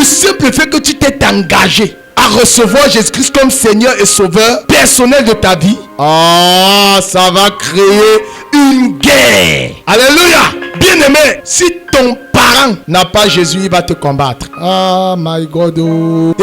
simple fait que tu t'es engagé à recevoir Jésus-Christ comme Seigneur et Sauveur personnel de ta vie, ça va créer une guerre. Alléluia. Bien-aimé, si ton parent n'a pas Jésus, il va te combattre. Ah, my God.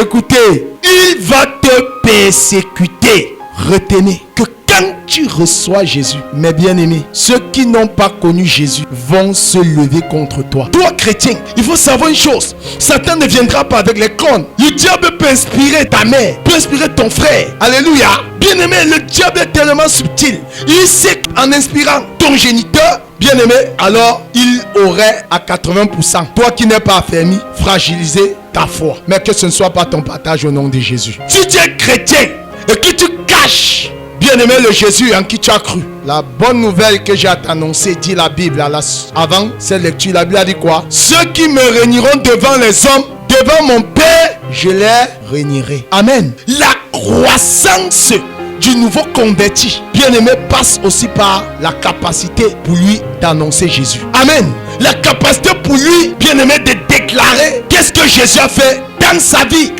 Écoutez, il va te persécuter. Retenez que quand tu reçois Jésus, mes bien-aimés, ceux qui n'ont pas connu Jésus vont se lever contre toi. Toi, chrétien, il faut savoir une chose. Satan ne viendra pas avec les cornes. Le diable peut inspirer ta mère, peut inspirer ton frère. Alléluia. Bien-aimé, le diable est tellement subtil. Il sait qu'en inspirant ton géniteur, bien-aimé, alors il aurait à 80%, toi qui n'es pas affermi, fragilisé ta foi. Mais que ce ne soit pas ton partage au nom de Jésus. Si tu es chrétien et que tu caches, bien-aimé, le Jésus en qui tu as cru, la bonne nouvelle que j'ai à t'annoncer, dit la Bible avant cette lecture, la Bible a dit quoi? Ceux qui me régneront devant les hommes, devant mon Père, je les régnerai. Amen. La croissance du nouveau converti, bien-aimé, passe aussi par la capacité pour lui d'annoncer Jésus. Amen. La capacité pour lui, bien-aimé, de déclarer qu'est-ce que Jésus a fait dans sa vie.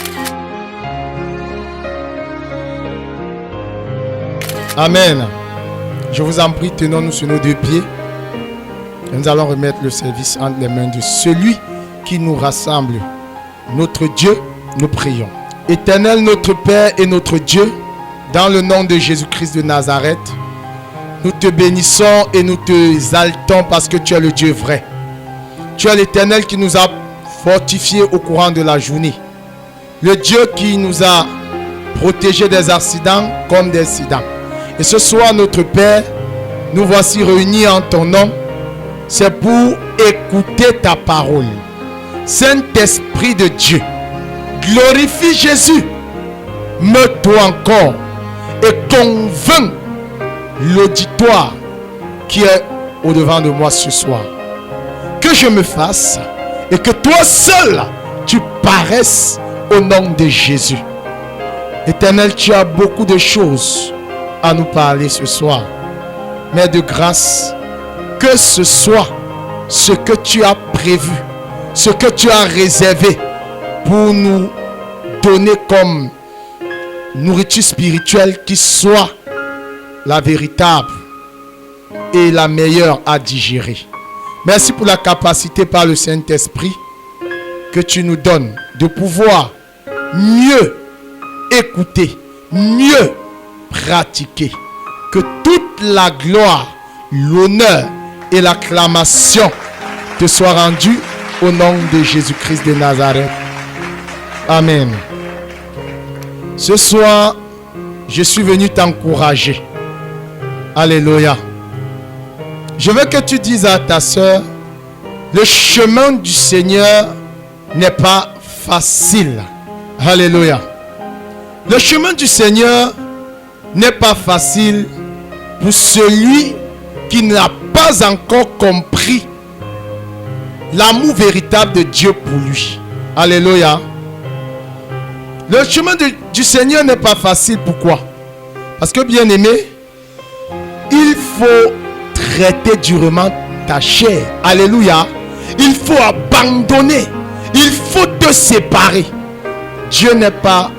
Amen. Je vous en prie, tenons-nous sur nos deux pieds. Nous allons remettre le service entre les mains de celui qui nous rassemble. Notre Dieu, nous prions. Éternel, notre Père et notre Dieu, dans le nom de Jésus-Christ de Nazareth, nous te bénissons et nous te exaltons parce que tu es le Dieu vrai. Tu es l'Éternel qui nous a fortifiés au courant de la journée. Le Dieu qui nous a protégés des accidents comme des incidents. Et ce soir, notre Père, nous voici réunis en ton nom. C'est pour écouter ta parole. Saint-Esprit de Dieu, glorifie Jésus. Meut-toi encore et convainc l'auditoire qui est au-devant de moi ce soir. Que je me fasse et que toi seul, tu paraisses au nom de Jésus. Éternel, tu as beaucoup de choses à nous parler ce soir. Mais de grâce, que ce soit ce que tu as prévu, ce que tu as réservé pour nous donner comme nourriture spirituelle qui soit la véritable et la meilleure à digérer. Merci pour la capacité par le Saint-Esprit que tu nous donnes de pouvoir mieux écouter, mieux pratiquer. Que toute la gloire, l'honneur et l'acclamation te soient rendues au nom de Jésus-Christ de Nazareth. Amen. Ce soir, je suis venu t'encourager. Alléluia. Je veux que tu dises à ta soeur, le chemin du Seigneur n'est pas facile. Alléluia. Le chemin du Seigneur n'est pas facile pour celui qui n'a pas encore compris l'amour véritable de Dieu pour lui. Alléluia. Le chemin du Seigneur n'est pas facile. Pourquoi? Parce que, bien aimé, il faut traiter durement ta chair. Alléluia. Il faut abandonner. Il faut te séparer. Dieu n'est pas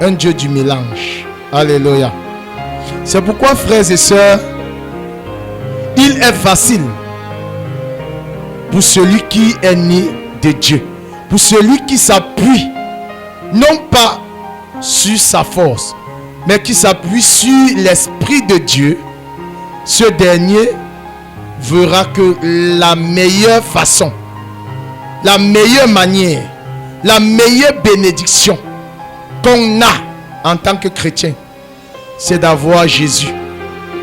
un Dieu du mélange. Alléluia. C'est pourquoi, frères et sœurs, il est facile pour celui qui est né de Dieu, pour celui qui s'appuie non pas sur sa force, mais qui s'appuie sur l'Esprit de Dieu. Ce dernier verra que la meilleure façon, la meilleure manière, la meilleure bénédiction qu'on a en tant que chrétien, c'est d'avoir Jésus.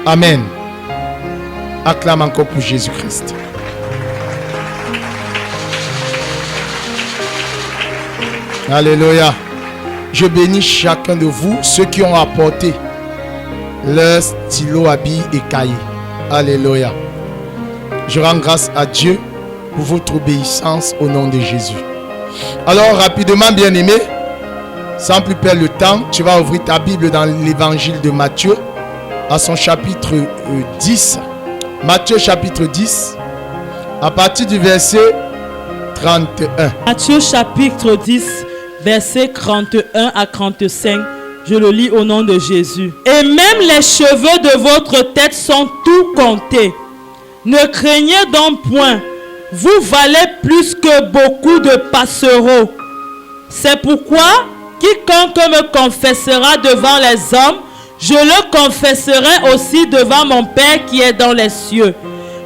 Amen. Acclame encore pour Jésus-Christ. Alléluia. Je bénis chacun de vous, ceux qui ont apporté leur stylo, habit et cahier. Alléluia. Je rends grâce à Dieu pour votre obéissance au nom de Jésus. Alors rapidement, bien-aimé, sans plus perdre le temps, tu vas ouvrir ta Bible dans l'évangile de Matthieu à son chapitre 10. Matthieu chapitre 10, à partir du verset 31. Matthieu chapitre 10, versets 31 à 35. Je le lis au nom de Jésus. Et même les cheveux de votre tête sont tout comptés. Ne craignez donc point. Vous valez plus que beaucoup de passereaux. C'est pourquoi quiconque me confessera devant les hommes, je le confesserai aussi devant mon Père qui est dans les cieux.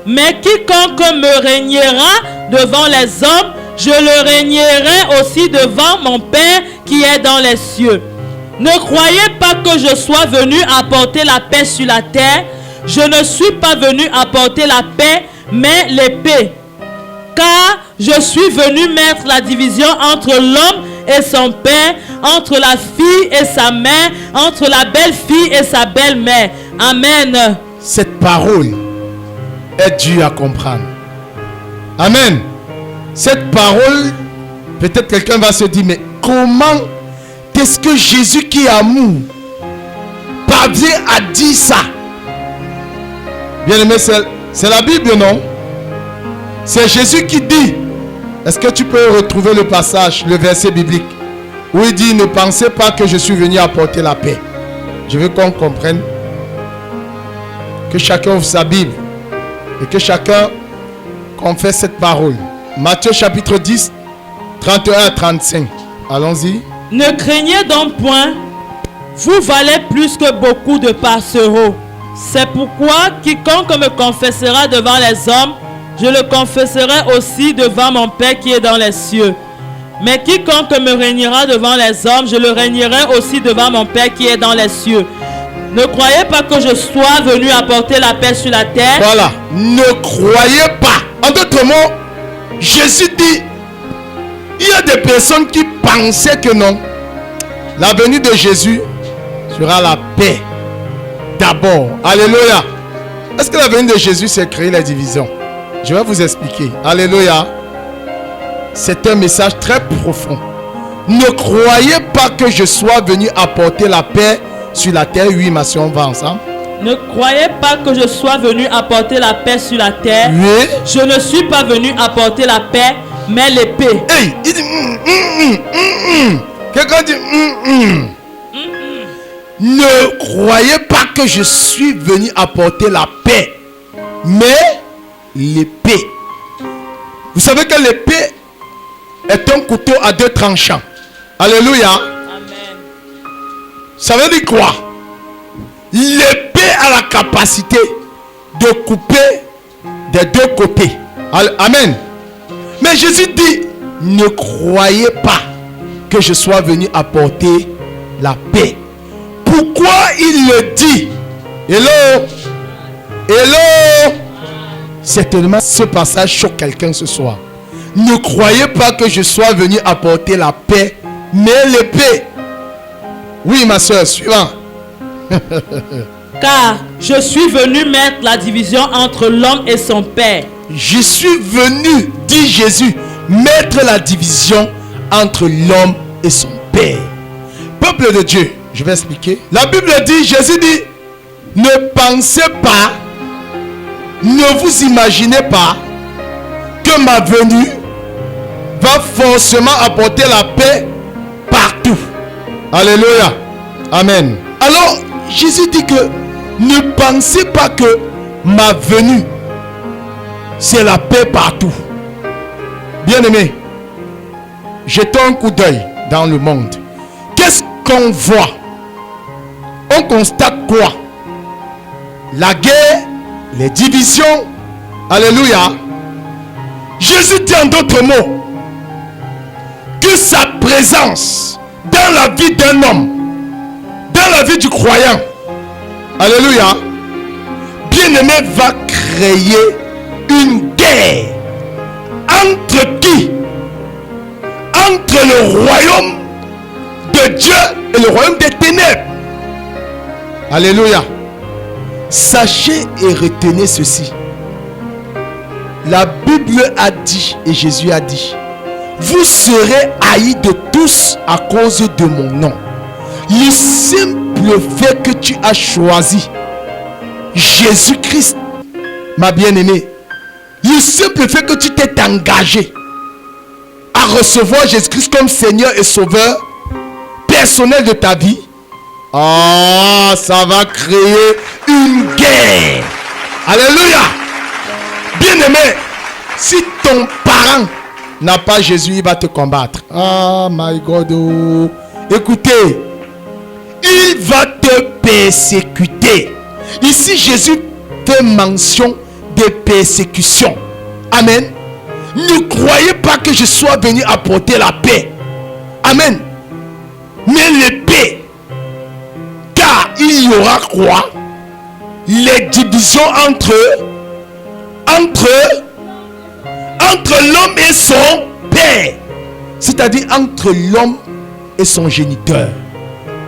Mais quiconque me régniera devant les hommes, je le régnerai aussi devant mon Père qui est dans les cieux. Ne croyez pas que je sois venu apporter la paix sur la terre. Je ne suis pas venu apporter la paix, mais l'épée. Car je suis venu mettre la division entre l'homme et son père, entre la fille et sa mère, entre la belle-fille et sa belle-mère. Amen. Cette parole est dure à comprendre. Amen. Cette parole, peut-être quelqu'un va se dire, mais comment est-ce que Jésus qui est amour parvient à dire ça? Bien aimé, c'est la Bible, non? C'est Jésus qui dit. Est-ce que tu peux retrouver le passage, le verset biblique où il dit, ne pensez pas que je suis venu apporter la paix. Je veux qu'on comprenne que chacun ouvre sa Bible et que chacun confesse cette parole. Matthieu chapitre 10, 31 à 35. Allons-y. Ne craignez donc point, vous valez plus que beaucoup de passereaux. C'est pourquoi quiconque me confessera devant les hommes, je le confesserai aussi devant mon Père qui est dans les cieux. Mais quiconque me régnera devant les hommes, je le régnerai aussi devant mon Père qui est dans les cieux. Ne croyez pas que je sois venu apporter la paix sur la terre. Voilà. Ne croyez pas. En d'autres mots, Jésus dit, il y a des personnes qui pensaient que non. La venue de Jésus sera la paix. D'abord. Alléluia. Est-ce que la venue de Jésus, c'est créer la division? Je vais vous expliquer. Alléluia. C'est un message très profond. Ne croyez pas que je sois venu apporter la paix sur la terre. Oui, ma soeur, on va ensemble. Ne croyez pas que je sois venu apporter la paix sur la terre. Oui. Je ne suis pas venu apporter la paix, mais l'épée. Hey, il dit Quelqu'un dit Ne croyez pas que je suis venu apporter la paix, mais l'épée. Vous savez que l'épée est un couteau à deux tranchants. Alléluia. Amen. Ça veut dire quoi? L'épée a la capacité de couper des deux côtés. Amen. Mais Jésus dit, ne croyez pas que je sois venu apporter la paix. Pourquoi il le dit? Hello? Hello? Certainement ce passage choque quelqu'un ce soir. Ne croyez pas que je sois venu apporter la paix, mais l'épée. Oui, ma soeur, suivant. Car je suis venu mettre la division entre l'homme et son père. Je suis venu, dit Jésus, mettre la division entre l'homme et son père. Peuple de Dieu, je vais expliquer. La Bible dit, Jésus dit, ne pensez pas, ne vous imaginez pas que ma venue va forcément apporter la paix partout. Alléluia. Amen. Alors, Jésus dit que ne pensez pas que ma venue, c'est la paix partout. Bien-aimé, jetons un coup d'œil dans le monde. Qu'est-ce qu'on voit? On constate quoi? La guerre, les divisions. Alléluia. Jésus dit en d'autres mots que sa présence dans la vie d'un homme, dans la vie du croyant, alléluia, bien-aimé, va créer une guerre. Entre qui? Entre le royaume de Dieu et le royaume des ténèbres. Alléluia. Sachez et retenez ceci. La Bible a dit, et Jésus a dit, vous serez haïs de tous à cause de mon nom. Le simple fait que tu as choisi Jésus-Christ, ma bien-aimée, le simple fait que tu t'es engagé à à recevoir Jésus-Christ comme Seigneur et Sauveur personnel de ta vie, ça va créer une guerre. Alléluia. Bien-aimé, si ton parent n'a pas Jésus, il va te combattre. Oh my God. Oh. Écoutez, il va te persécuter. Ici, Jésus fait mention de persécution. Amen. Ne croyez pas que je sois venu apporter la paix. Amen. Mais l'épée. Car il y aura quoi? Les divisions entre l'homme et son père. C'est-à-dire entre l'homme et son géniteur.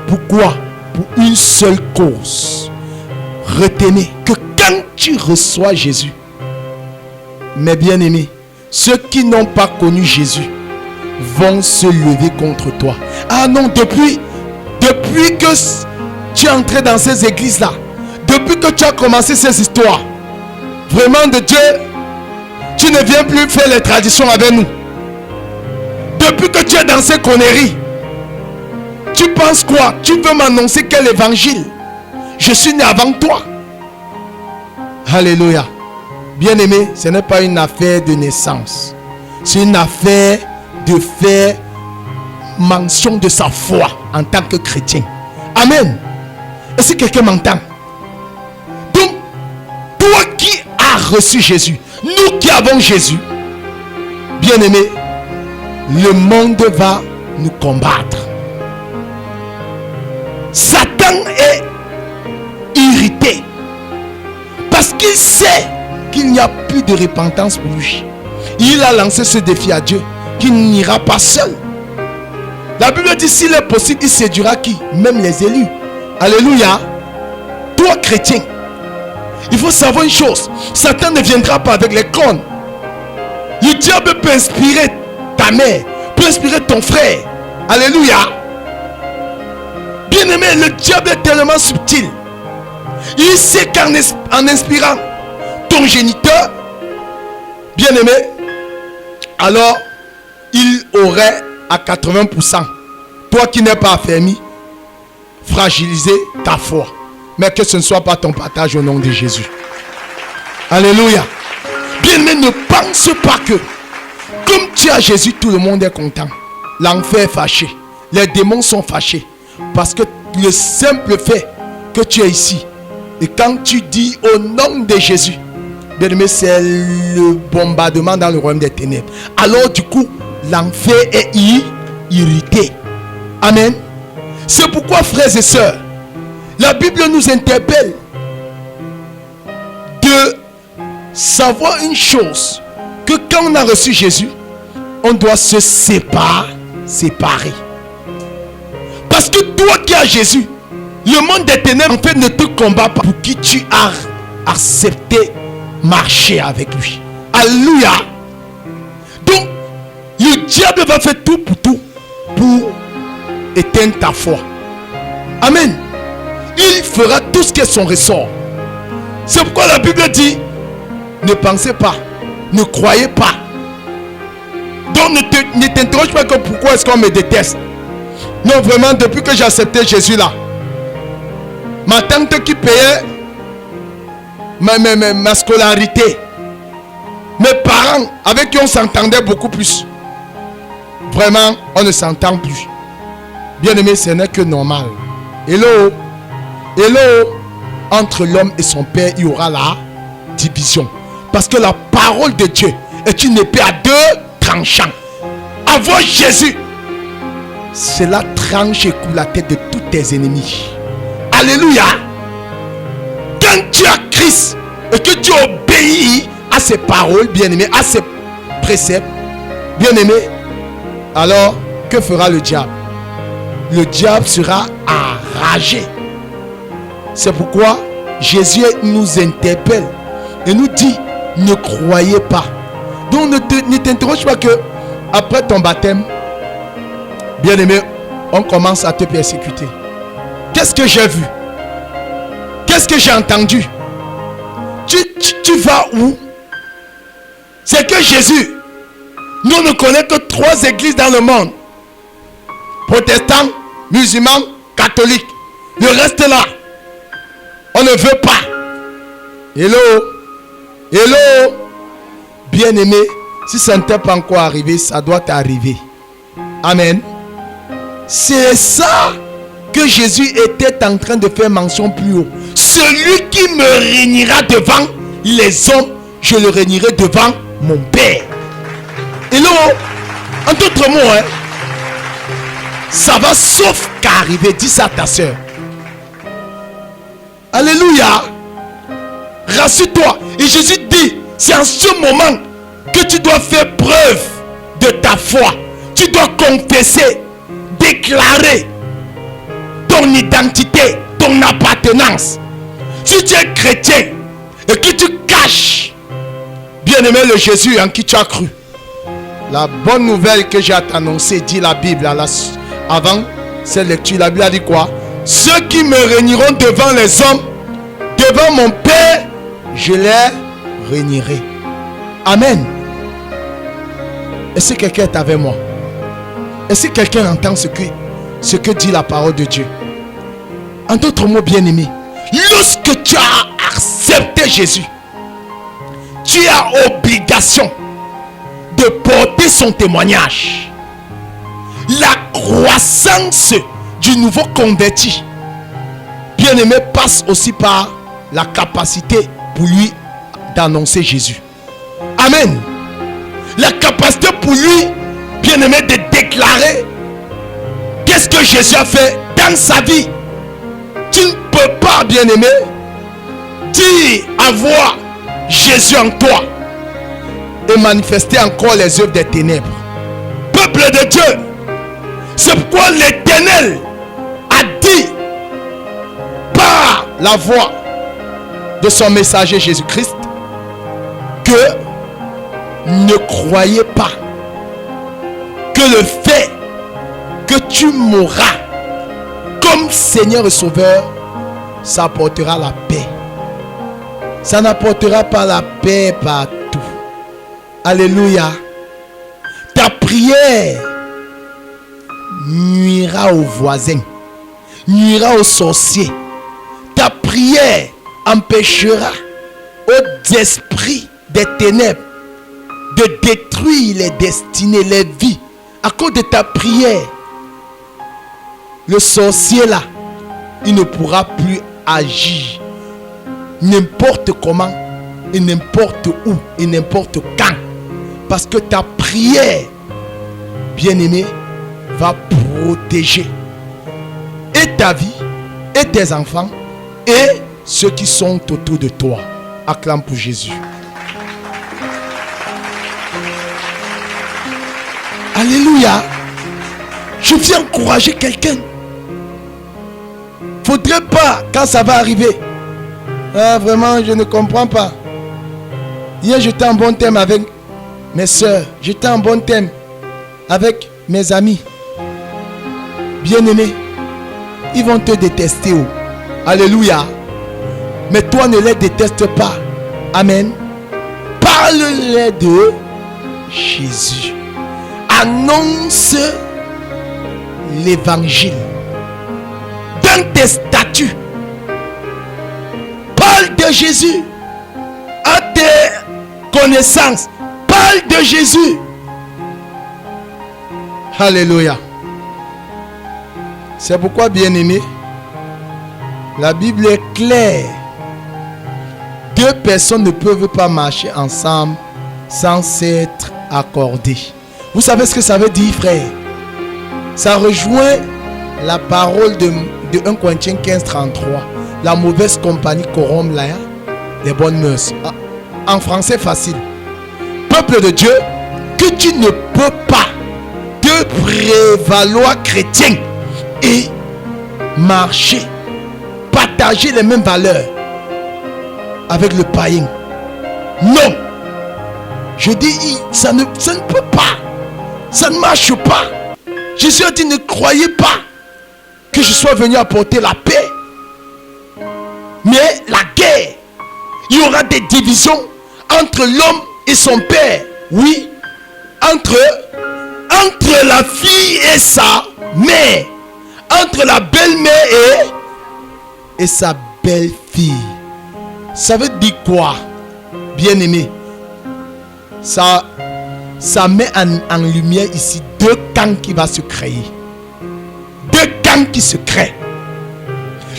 Pourquoi? Pour une seule cause. Retenez que quand tu reçois Jésus, mes bien-aimés, ceux qui n'ont pas connu Jésus vont se lever contre toi. Ah non, depuis que tu es entré dans ces églises-là, depuis que tu as commencé ces histoires, vraiment de Dieu, tu ne viens plus faire les traditions avec nous. Depuis que tu es dans ces conneries, tu penses quoi? Tu veux m'annoncer quel évangile? Je suis né avant toi. Alléluia. Bien-aimé, ce n'est pas une affaire de naissance. C'est une affaire de faire mention de sa foi en tant que chrétien. Amen. Est-ce que quelqu'un m'entend? Donc, toi qui as reçu Jésus, nous qui avons Jésus, bien-aimé, le monde va nous combattre. Satan est irrité parce qu'il sait qu'il n'y a plus de repentance pour lui. Il a lancé ce défi à Dieu qu'il n'ira pas seul. La Bible dit s'il est possible, il séduira qui? Même les élus. Alléluia. Toi chrétien, il faut savoir une chose. Satan ne viendra pas avec les cornes. Le diable peut inspirer ta mère, peut inspirer ton frère. Alléluia. Bien-aimé, le diable est tellement subtil. Il sait qu'en inspirant ton géniteur, bien-aimé, alors il aurait à 80%, toi qui n'es pas affermi, fragiliser ta foi. Mais que ce ne soit pas ton partage au nom de Jésus. Alléluia. Bien-aimé, ne pense pas que comme tu as Jésus, tout le monde est content. L'enfer est fâché. Les démons sont fâchés. Parce que le simple fait que tu es ici, et quand tu dis au nom de Jésus, bien-aimé, c'est le bombardement dans le royaume des ténèbres. Alors du coup, l'enfer est irrité. Amen. C'est pourquoi, frères et sœurs, la Bible nous interpelle de savoir une chose, que quand on a reçu Jésus, on doit se séparer. Parce que toi qui as Jésus, le monde des ténèbres en fait ne te combat pas pour qui tu as accepté marcher avec lui. Alléluia. Donc, le diable va faire tout pour éteindre ta foi. Amen. Il fera tout ce qui est son ressort. C'est pourquoi la Bible dit, ne pensez pas, ne croyez pas. Donc ne t'interroge pas que pourquoi est-ce qu'on me déteste. Non, vraiment, depuis que j'ai accepté Jésus là, ma tante qui payait ma scolarité, mes parents avec qui on s'entendait beaucoup plus, vraiment, on ne s'entend plus. Bien aimé, ce n'est que normal. Hello, entre l'homme et son père, il y aura la division. Parce que la parole de Dieu est une épée à deux tranchants. Avoir Jésus, cela tranche et coupe la tête de tous tes ennemis. Alléluia. Quand tu as Christ et que tu obéis à ses paroles, bien-aimé, à ses préceptes, bien-aimé, alors que fera le diable? Le diable sera enragé. C'est pourquoi Jésus nous interpelle et nous dit, ne croyez pas. Donc ne t'interroge pas que après ton baptême, bien-aimé, on commence à te persécuter. Qu'est-ce que j'ai vu? Qu'est-ce que j'ai entendu? Tu vas où? C'est que Jésus Nous, on ne connaît que 3 églises dans le monde. Protestants, musulmans, catholiques. Le reste là, on ne veut pas. Hello. Hello. Bien-aimé, si ça ne t'est pas encore arrivé, ça doit t'arriver. Amen. C'est ça que Jésus était en train de faire mention plus haut. Celui qui me régnera devant les hommes, je le régnerai devant mon Père. Hello. En d'autres mots, ça va sauf qu'arriver. Dis ça à ta soeur. Alléluia. Rassure-toi. Et Jésus dit, c'est en ce moment que tu dois faire preuve de ta foi. Tu dois confesser, déclarer ton identité, ton appartenance. Si tu es chrétien et que tu caches, bien-aimé, le Jésus en qui tu as cru. La bonne nouvelle que j'ai à t'annoncer, dit la Bible avant cette lecture, la Bible a dit quoi? Ceux qui me régneront devant les hommes, devant mon Père, je les régnerai. Amen. Est-ce que quelqu'un est avec moi? Est-ce que quelqu'un entend ce que dit la parole de Dieu? En d'autres mots, bien-aimé, lorsque tu as accepté Jésus, tu as obligation de porter son témoignage. La croissance du nouveau converti, bien-aimé, passe aussi par la capacité pour lui d'annoncer Jésus. Amen. La capacité pour lui, bien-aimé, de déclarer qu'est-ce que Jésus a fait dans sa vie. Tu ne peux pas, bien-aimé, dire avoir Jésus en toi et manifester encore les œuvres des ténèbres. Peuple de Dieu, c'est pourquoi l'Éternel a dit par la voix de son messager Jésus-Christ que ne croyez pas que le fait que tu mourras comme Seigneur et Sauveur, ça apportera la paix. Ça n'apportera pas la paix partout. Alléluia. Ta prière nuira aux voisins, nuira aux sorciers. Ta prière empêchera aux esprits des ténèbres de détruire les destinées, les vies. À cause de ta prière, le sorcier là, il ne pourra plus agir n'importe comment et n'importe où et n'importe quand, parce que ta prière, bien-aimé, va protéger et ta vie et tes enfants et ceux qui sont autour de toi. Acclame pour Jésus. Alléluia. Je viens encourager quelqu'un. Faudrait pas, quand ça va arriver, vraiment je ne comprends pas. Hier j'étais en bon thème avec mes soeurs, j'étais en bon thème avec mes amis. Bien-aimés, ils vont te détester. Oh. Alléluia. Mais toi ne les déteste pas. Amen. Parle-les de Jésus. Annonce l'évangile dans tes statuts. Parle de Jésus à tes connaissances. Parle de Jésus. Alléluia. C'est pourquoi, bien-aimé, la Bible est claire. 2 personnes ne peuvent pas marcher ensemble sans s'être accordées. Vous savez ce que ça veut dire, frère? Ça rejoint la parole de 1 Corinthiens 15, 33. La mauvaise compagnie corrompt les bonnes mœurs. En français facile. Peuple de Dieu, que tu ne peux pas te prévaloir chrétien et marcher, partager les mêmes valeurs avec le païen. Non. Je dis, ça ne peut pas. Ça ne marche pas. Jésus a dit, ne croyez pas que je sois venu apporter la paix, mais la guerre. Il y aura des divisions entre l'homme et son père. Oui. entre la fille et sa mère, entre la belle-mère et sa belle-fille. Ça veut dire quoi, bien-aimé? Ça met en lumière ici deux camps qui vont se créer. Deux camps qui se créent.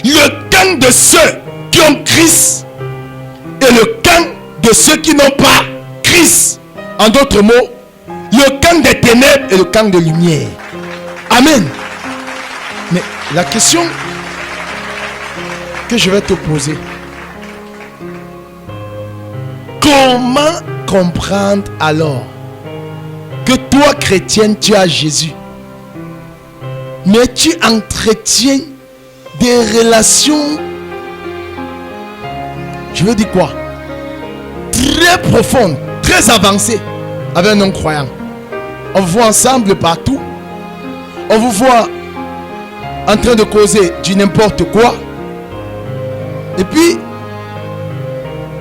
Le camp de ceux qui ont Christ et le camp de ceux qui n'ont pas Christ. En d'autres mots, le camp des ténèbres et le camp de lumière. Amen. Mais la question que je vais te poser, comment comprendre alors que toi, chrétienne, tu as Jésus, mais tu entretiens des relations, je veux dire quoi, très profondes, très avancées avec un non-croyant. On vous voit ensemble partout, on vous voit en train de causer du n'importe quoi, et puis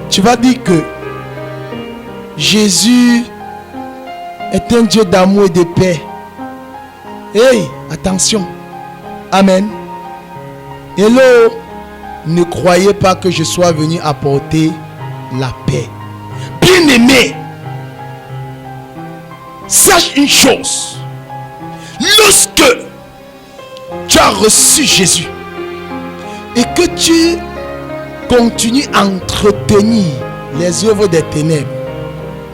tu vas dire que Jésus est un Dieu d'amour et de paix. Hey, attention. Amen. Hello. Ne croyez pas que je sois venu apporter la paix. Bien-aimé, sache une chose. Lorsque tu as reçu Jésus et que tu continues à entretenir les œuvres des ténèbres,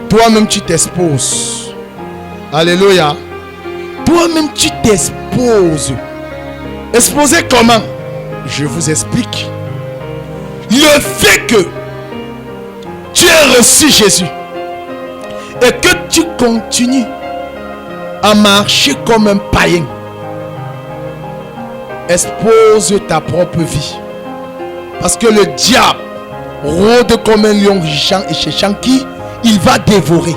toi-même tu t'exposes. Alléluia. Toi-même tu t'exposes. Exposer comment? Je vous explique. Le fait que tu aies reçu Jésus et que tu continues à marcher comme un païen expose ta propre vie. Parce que le diable rôde comme un lion rugissant et cherchant qui il va dévorer.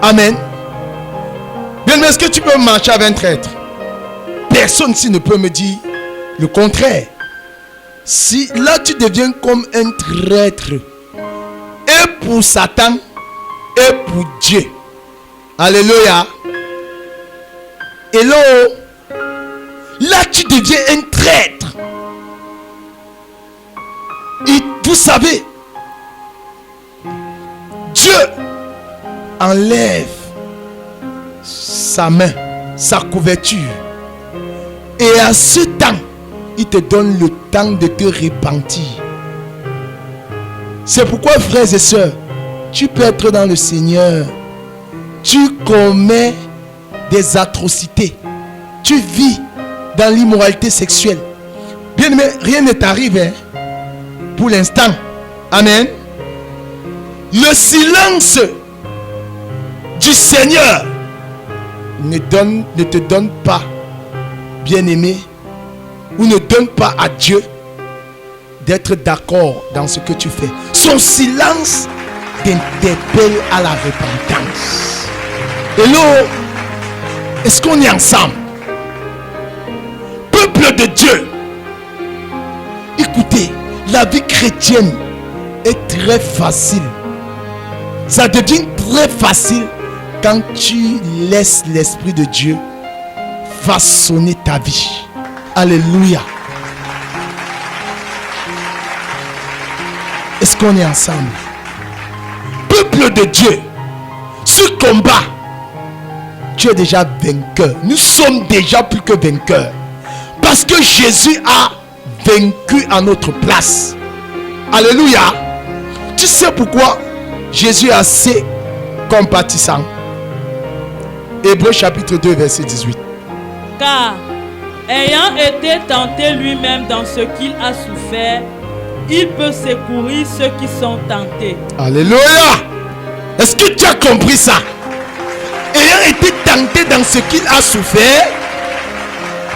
Amen. Bien, mais est-ce que tu peux marcher avec un traître? Personne ici ne peut me dire le contraire. Si là tu deviens comme un traître, et pour Satan, et pour Dieu. Alléluia. Hello. Là tu deviens un traître. Et vous savez, Dieu enlève sa main, sa couverture. Et à ce temps, il te donne le temps de te repentir. C'est pourquoi, frères et sœurs, tu peux être dans le Seigneur. Tu commets des atrocités. Tu vis dans l'immoralité sexuelle. Bien aimé, rien ne t'arrive, hein, pour l'instant. Amen. Le silence du Seigneur ne te donne pas, bien-aimé, ou ne donne pas à Dieu d'être d'accord dans ce que tu fais. Son silence t'interpelle à la repentance. Hello, est-ce qu'on est ensemble? Peuple de Dieu, écoutez, la vie chrétienne est très facile. Ça devient très facile quand tu laisses l'Esprit de Dieu façonner ta vie. Alléluia. Est-ce qu'on est ensemble? Peuple de Dieu, ce combat, tu es déjà vainqueur. Nous sommes déjà plus que vainqueurs. Parce que Jésus a vaincu à notre place. Alléluia. Tu sais pourquoi Jésus est assez compatissant? Hébreux chapitre 2 verset 18. Car ayant été tenté lui-même dans ce qu'il a souffert, il peut secourir ceux qui sont tentés. Alléluia. Est-ce que tu as compris ça? Ayant été tenté dans ce qu'il a souffert,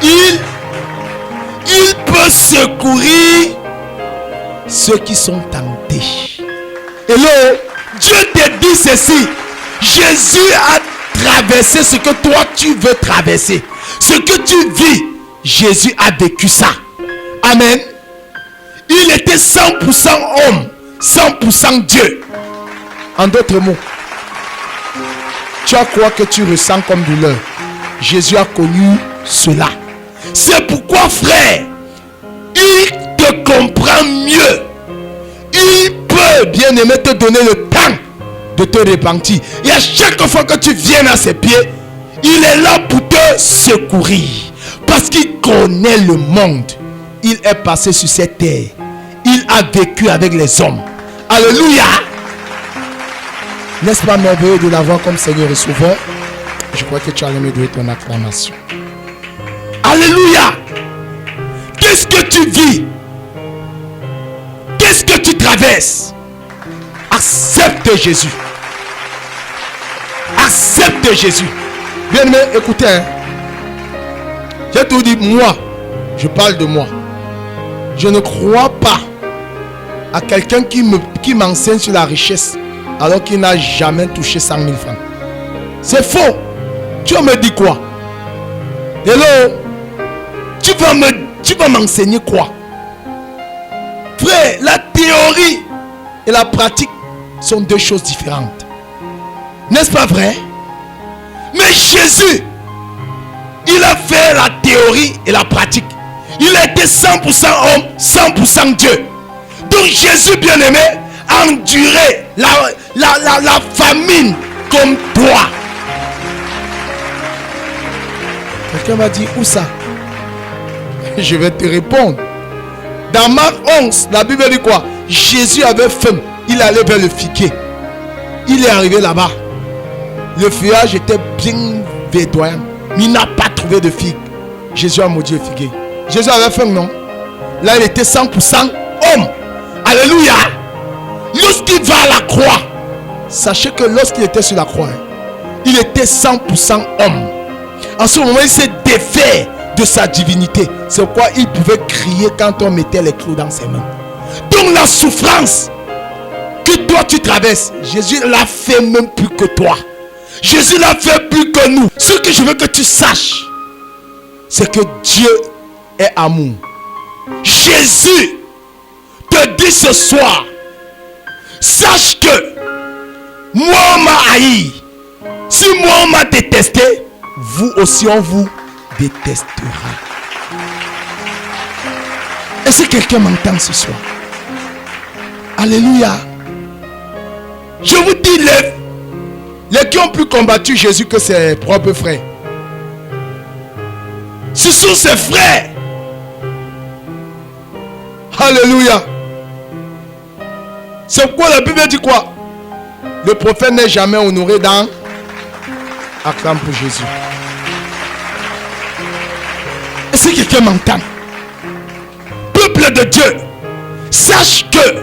il peut secourir ceux qui sont tentés. Hello, Dieu te dit ceci. Jésus a traversé ce que toi tu veux traverser. Ce que tu vis, Jésus a vécu ça. Amen. Il était 100% homme, 100% Dieu. En d'autres mots, Tu as quoi que tu ressens comme douleur? Jésus a connu cela. C'est pourquoi, frère, il te comprend mieux. Il peut, bien aimé, te donner le temps de te repentir. Et à chaque fois que tu viens à ses pieds, il est là pour te secourir. Parce qu'il connaît le monde. Il est passé sur cette terre. Il a vécu avec les hommes. Alléluia. N'est-ce pas merveilleux de l'avoir comme Seigneur et Sauveur? Je crois que tu as aimé donner ton acclamation. Alléluia. Qu'est-ce que tu vis? Qu'est-ce que tu traverses? Accepte Jésus. Accepte Jésus. Bien aimé, écoutez. J'ai tout dit, moi. Je parle de moi. Je ne crois pas à quelqu'un qui m'enseigne sur la richesse alors qu'il n'a jamais touché 100 000 francs. C'est faux. Tu vas me dire quoi? Hello? Tu vas m'enseigner quoi? Frère, la théorie et la pratique sont deux choses différentes. N'est-ce pas vrai? Mais Jésus, il a fait la théorie et la pratique. Il a été 100% homme, 100% Dieu. Donc Jésus bien-aimé a enduré la famine comme toi. Quelqu'un m'a dit, où ça? Je vais te répondre. Dans Marc 11, la Bible dit quoi? Jésus avait faim. Il allait vers le figuier. Il est arrivé là-bas. Le feuillage était bien verdoyant. Mais il n'a pas trouvé de figue. Jésus a maudit le figuier. Jésus avait faim, non? Là, il était 100% homme. Alléluia. Lorsqu'il va à la croix, sachez que lorsqu'il était sur la croix, il était 100% homme. En ce moment, il s'est défait de sa divinité. C'est pourquoi il pouvait crier quand on mettait les clous dans ses mains. Donc la souffrance que toi tu traverses, Jésus l'a fait même plus que toi. Jésus l'a fait plus que nous. Ce que je veux que tu saches, c'est que Dieu est amour. Jésus te dit ce soir, sache que moi on m'a haï. Si moi on m'a détesté, vous aussi on vous détestera. Est-ce que quelqu'un m'entend ce soir? Alléluia. Je vous dis, les qui ont plus combattu Jésus que ses propres frères, ce sont ses frères. Alléluia. C'est pourquoi la Bible dit quoi? Le prophète n'est jamais honoré dans acclame pour Jésus. Est-ce que quelqu'un m'entend? Peuple de Dieu, sache que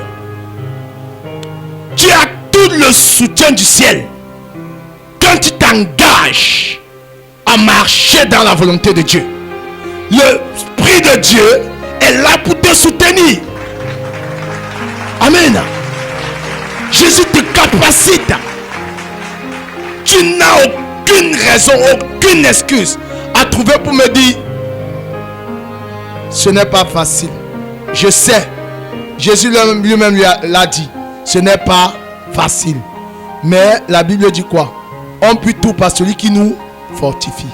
tu as tout le soutien du ciel quand tu t'engages à marcher dans la volonté de Dieu. L'Esprit de Dieu est là pour te soutenir. Amen. Jésus te capacite. Tu n'as aucune raison, aucune excuse à trouver pour me dire ce n'est pas facile. Je sais. Jésus lui-même l'a dit. Ce n'est pas facile. Mais la Bible dit quoi? On peut tout par celui qui nous fortifie.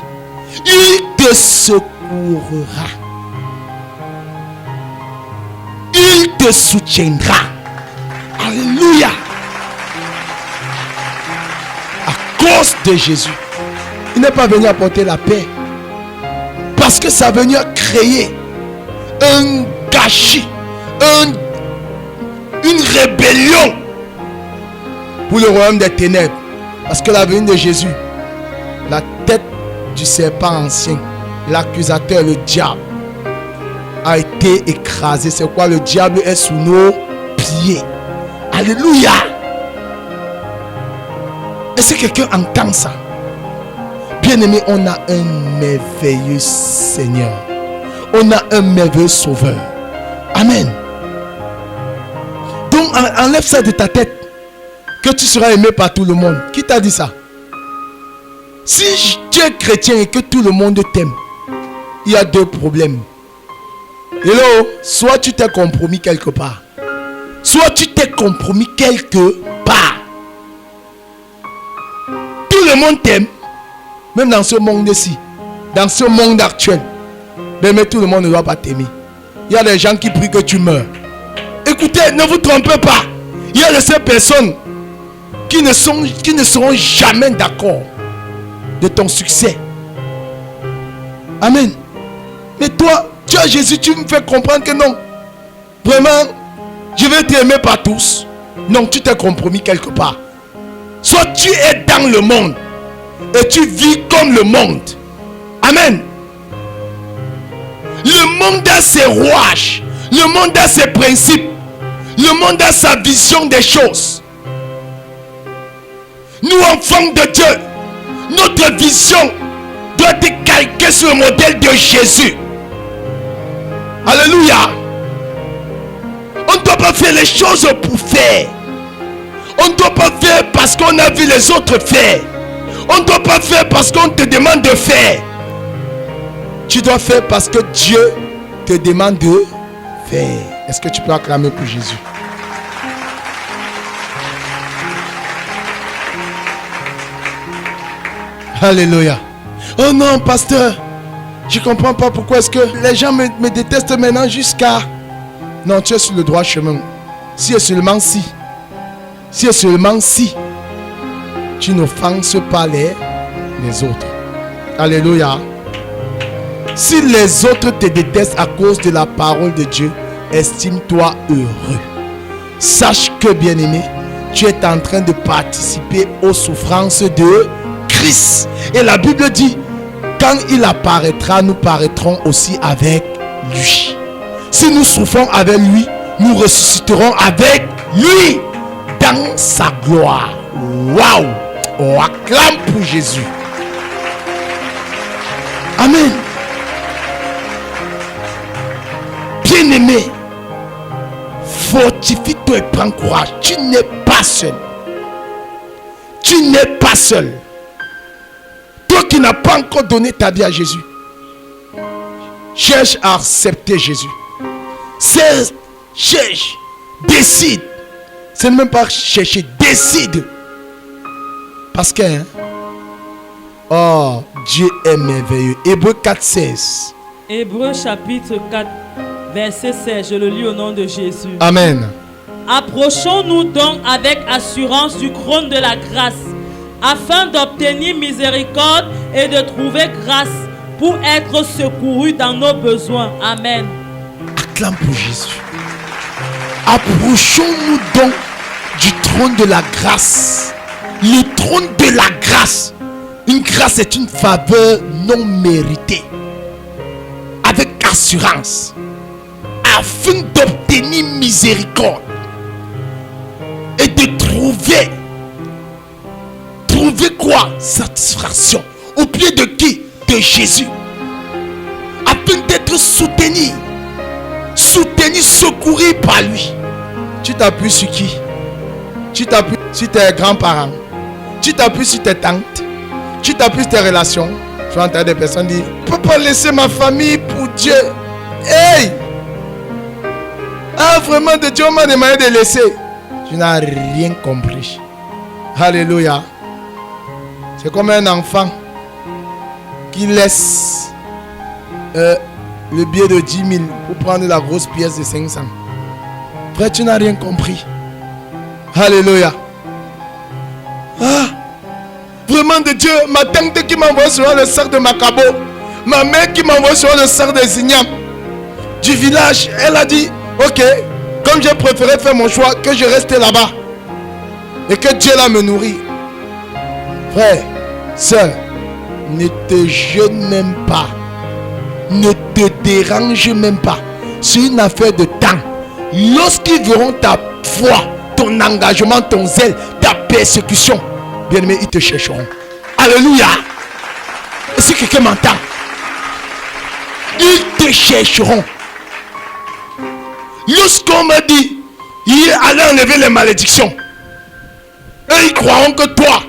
Il te secourra. Il te soutiendra. Alléluia. À cause de Jésus. Il n'est pas venu apporter la paix. Parce que ça venu créer un gâchis. Une rébellion pour le royaume des ténèbres. Parce que la venue de Jésus, la tête du serpent ancien, l'accusateur, le diable, a été écrasé. C'est quoi? Le diable est sous nos pieds. Alléluia. Est-ce que quelqu'un entend ça? Bien-aimé, on a un merveilleux Seigneur. On a un merveilleux Sauveur. Amen. Donc enlève ça de ta tête, que tu seras aimé par tout le monde. Qui t'a dit ça? Si tu es chrétien et que tout le monde t'aime, il y a deux problèmes. Hello, soit tu t'es compromis quelque part, soit tu t'es compromis quelque part. Tout le monde t'aime, même dans ce monde-ci, dans ce monde actuel, mais tout le monde ne doit pas t'aimer. Il y a des gens qui prient que tu meurs. Écoutez, ne vous trompez pas. Il y a de ces personnes qui ne seront jamais d'accord de ton succès. Amen. Mais toi, tu as Jésus, tu me fais comprendre que non. Vraiment, je vais t'aimer par tous. Non, tu t'es compromis quelque part. Soit tu es dans le monde et tu vis comme le monde. Amen. Le monde a ses rouages. Le monde a ses principes. Le monde a sa vision des choses. Nous, enfants de Dieu, notre vision doit être calquée sur le modèle de Jésus. Alléluia. On ne doit pas faire les choses pour faire. On ne doit pas faire parce qu'on a vu les autres faire. On ne doit pas faire parce qu'on te demande de faire. Tu dois faire parce que Dieu te demande de faire. Est-ce que tu peux acclamer pour Jésus? Alléluia. Oh non, pasteur, je ne comprends pas pourquoi est-ce que les gens me détestent maintenant jusqu'à... Non, tu es sur le droit chemin. Si et seulement si tu n'offenses pas les autres. Alléluia. Si les autres te détestent à cause de la parole de Dieu, estime-toi heureux. Sache que, bien-aimé, tu es en train de participer aux souffrances de Christ. Et la Bible dit, quand il apparaîtra, nous paraîtrons aussi avec lui. Si nous souffrons avec lui, nous ressusciterons avec lui dans sa gloire. Waouh! On acclame pour Jésus. Amen. Bien-aimé, fortifie-toi et prends courage. Tu n'es pas seul. Tu n'es pas seul. Toi qui n'as pas encore donné ta vie à Jésus, cherche à accepter Jésus. Cherche, décide. C'est même pas chercher, décide. Parce que oh, Dieu est merveilleux. Hébreux 4:16. Hébreux chapitre 4, verset 16. Je le lis au nom de Jésus. Amen. Approchons-nous donc avec assurance du trône de la grâce, afin d'obtenir miséricorde et de trouver grâce pour être secourus dans nos besoins. Amen. Acclame pour Jésus. Approchons-nous donc du trône de la grâce. Le trône de la grâce. Une grâce est une faveur non méritée. Avec assurance. Afin d'obtenir miséricorde. Et de trouver. Trouver quoi? Satisfaction. Au pied de qui? De Jésus. Afin d'être soutenu. Soutenu, secouru par lui. Tu t'appuies sur qui? Tu t'appuies sur tes grands-parents. Tu t'appuies sur tes tantes. Tu t'appuies sur tes relations. Tu entends des personnes dire, je ne peux pas laisser ma famille pour Dieu. Hey! Ah, vraiment, de Dieu m'a demandé de laisser. Tu n'as rien compris. Alléluia. C'est comme un enfant qui laisse le billet de 10 000 pour prendre la grosse pièce de 500. Frère, tu n'as rien compris. Alléluia. Ah, vraiment de Dieu, ma tante qui m'envoie sur le sac de Macabo, ma mère qui m'envoie sur le sac de Zignam du village, elle a dit, ok, comme j'ai préféré faire mon choix, que je reste là-bas et que Dieu là me nourrit. Frère, sœur, ne te gêne même pas. Ne te dérange même pas. C'est une affaire de temps. Lorsqu'ils verront ta foi, ton engagement, ton zèle, ta persécution, bien aimé, ils te chercheront. Alléluia. Si quelqu'un m'entend, ils te chercheront. Lorsqu'on m'a dit, il allait enlever les malédictions, et ils croiront que toi,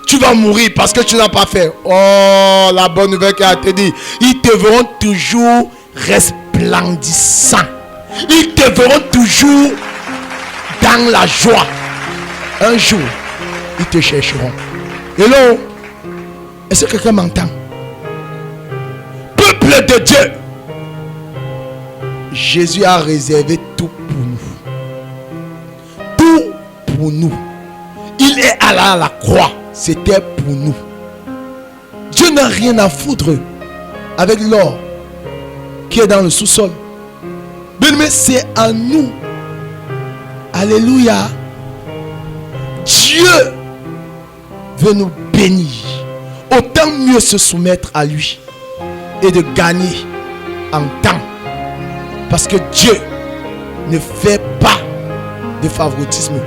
tu vas mourir parce que tu n'as pas fait. Oh, la bonne nouvelle qui a été dit. Ils te verront toujours resplendissant. Ils te verront toujours dans la joie. Un jour, ils te chercheront. Hello. Est-ce que quelqu'un m'entend? Peuple de Dieu, Jésus a réservé tout pour nous. Tout pour nous. Il est allé à la croix. C'était pour nous. Dieu n'a rien à foutre avec l'or qui est dans le sous-sol. Mais c'est à nous. Alléluia. Dieu veut nous bénir. Autant mieux se soumettre à lui et de gagner en temps. Parce que Dieu ne fait pas de favoritisme.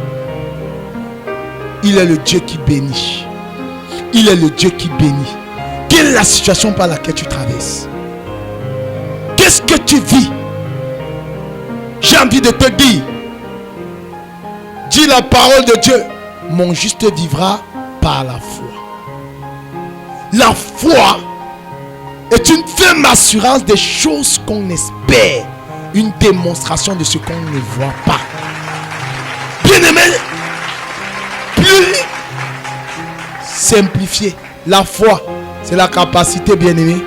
Il est le Dieu qui bénit. Il est le Dieu qui bénit. Quelle est la situation par laquelle tu traverses? Qu'est-ce que tu vis? J'ai envie de te dire, dis la parole de Dieu. Mon juste vivra par la foi. La foi est une ferme assurance des choses qu'on espère, une démonstration de ce qu'on ne voit pas. Bien-aimé, plus simplifié, la foi, c'est la capacité, bien-aimé,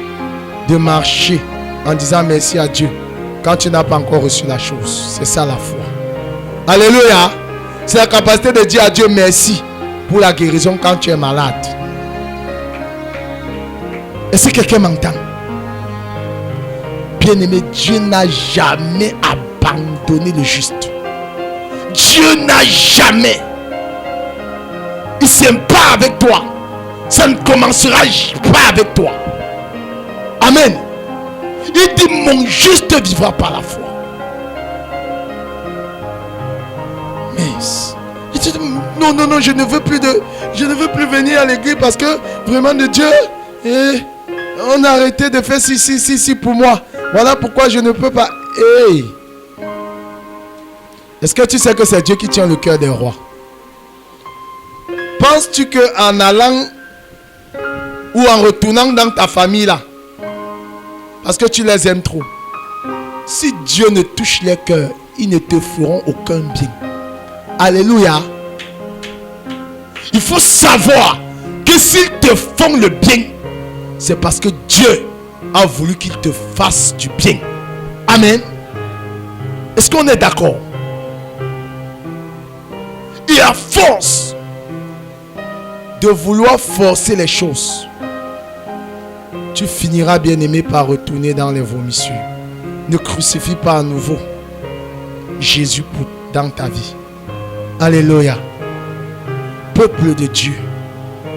de marcher en disant merci à Dieu quand tu n'as pas encore reçu la chose. C'est ça la foi. Alléluia. C'est la capacité de dire à Dieu merci pour la guérison quand tu es malade. Est-ce que quelqu'un m'entend? Bien-aimé, Dieu n'a jamais abandonné le juste. Dieu n'a jamais. Il ne s'aime pas avec toi. Ça ne commencera pas avec toi. Amen. Il dit mon juste vivra par la foi. Mais il dit non, je ne veux plus venir à l'église parce que vraiment de Dieu, on a arrêté de faire si pour moi. Voilà pourquoi je ne peux pas. Hey. Est-ce que tu sais que c'est Dieu qui tient le cœur des rois? Penses-tu qu'en allant ou en retournant dans ta famille là, parce que tu les aimes trop, si Dieu ne touche les cœurs, ils ne te feront aucun bien. Alléluia. Il faut savoir que s'ils te font le bien, c'est parce que Dieu a voulu qu'ils te fassent du bien. Amen. Est-ce qu'on est d'accord? Et à force de vouloir forcer les choses, tu finiras, bien-aimé, par retourner dans les vomissures. Ne crucifie pas à nouveau Jésus dans ta vie. Alléluia. Peuple de Dieu,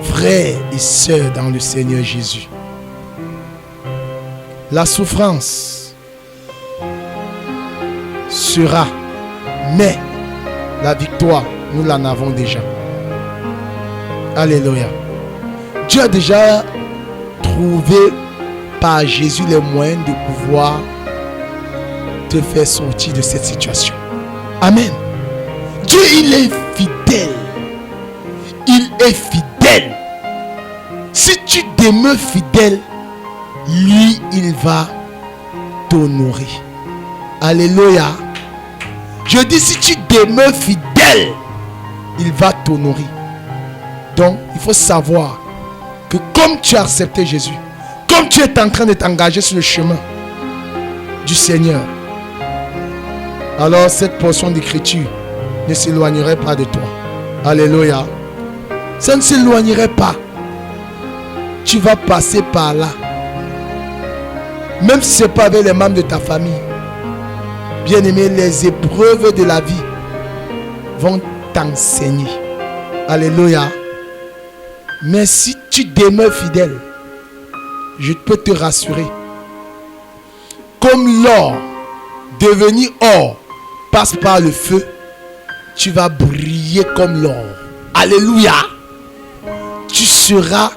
frères et sœurs dans le Seigneur Jésus, la souffrance sera, mais la victoire, nous l'en avons déjà. Alléluia. Dieu a déjà trouvé par Jésus les moyens de pouvoir te faire sortir de cette situation. Amen. Dieu, il est fidèle. Il est fidèle. Si tu demeures fidèle, lui, il va t'honorer. Alléluia. Je dis, si tu demeures fidèle, il va t'honorer. Donc, il faut savoir que comme tu as accepté Jésus, comme tu es en train de t'engager sur le chemin du Seigneur, alors cette portion d'écriture ne s'éloignerait pas de toi. Alléluia. Ça ne s'éloignerait pas. Tu vas passer par là. Même si ce n'est pas avec les membres de ta famille. Bien-aimé, les épreuves de la vie vont t'enseigner. Alléluia. Mais si tu demeures fidèle, je peux te rassurer. Comme l'or, devenir or, passe par le feu, tu vas briller comme l'or. Alléluia. Tu seras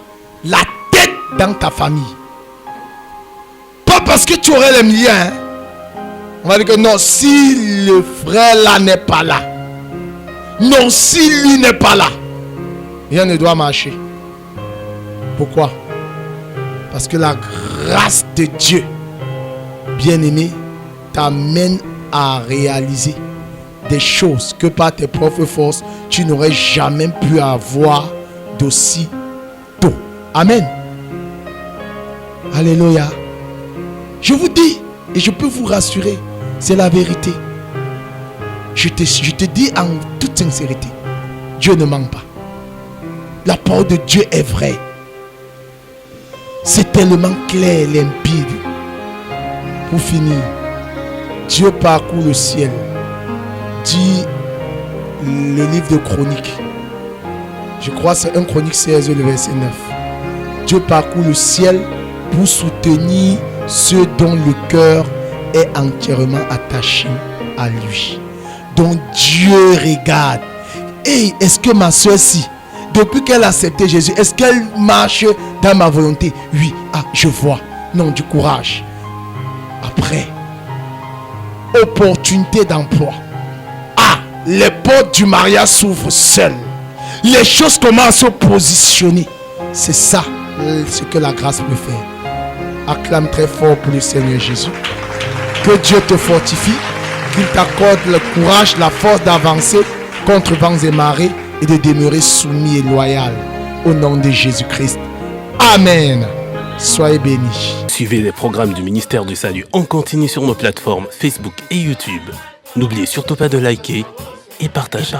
la tête dans ta famille. Pas parce que tu aurais les millions. Hein? On va dire que non, si le frère là n'est pas là. Non, si lui n'est pas là. Rien ne doit marcher. Pourquoi? Parce que la grâce de Dieu, bien-aimé, t'amène à réaliser des choses que par tes propres forces, tu n'aurais jamais pu avoir d'aussi tôt. Amen. Alléluia. Je vous dis, et je peux vous rassurer, c'est la vérité. Je te dis en toute sincérité, Dieu ne ment pas. La parole de Dieu est vraie. C'est tellement clair, limpide. Pour finir, Dieu parcourt le ciel, dit le livre de Chroniques. Je crois que c'est 1 Chronique 16, le verset 9. Dieu parcourt le ciel pour soutenir ceux dont le cœur est entièrement attaché à lui. Donc Dieu regarde. Et est-ce que ma soeur-ci, depuis qu'elle a accepté Jésus, est-ce qu'elle marche dans ma volonté? Oui. Ah, je vois. Non, du courage. Après, opportunité d'emploi. Ah, les portes du mariage s'ouvrent seules. Les choses commencent à se positionner. C'est ça ce que la grâce peut faire. Acclame très fort pour le Seigneur Jésus. Que Dieu te fortifie, qu'il t'accorde le courage, la force d'avancer contre vents et marées et de demeurer soumis et loyal au nom de Jésus-Christ. Amen. Soyez bénis. Suivez les programmes du ministère du Salut en continu sur nos plateformes Facebook et YouTube. N'oubliez surtout pas de liker et partager.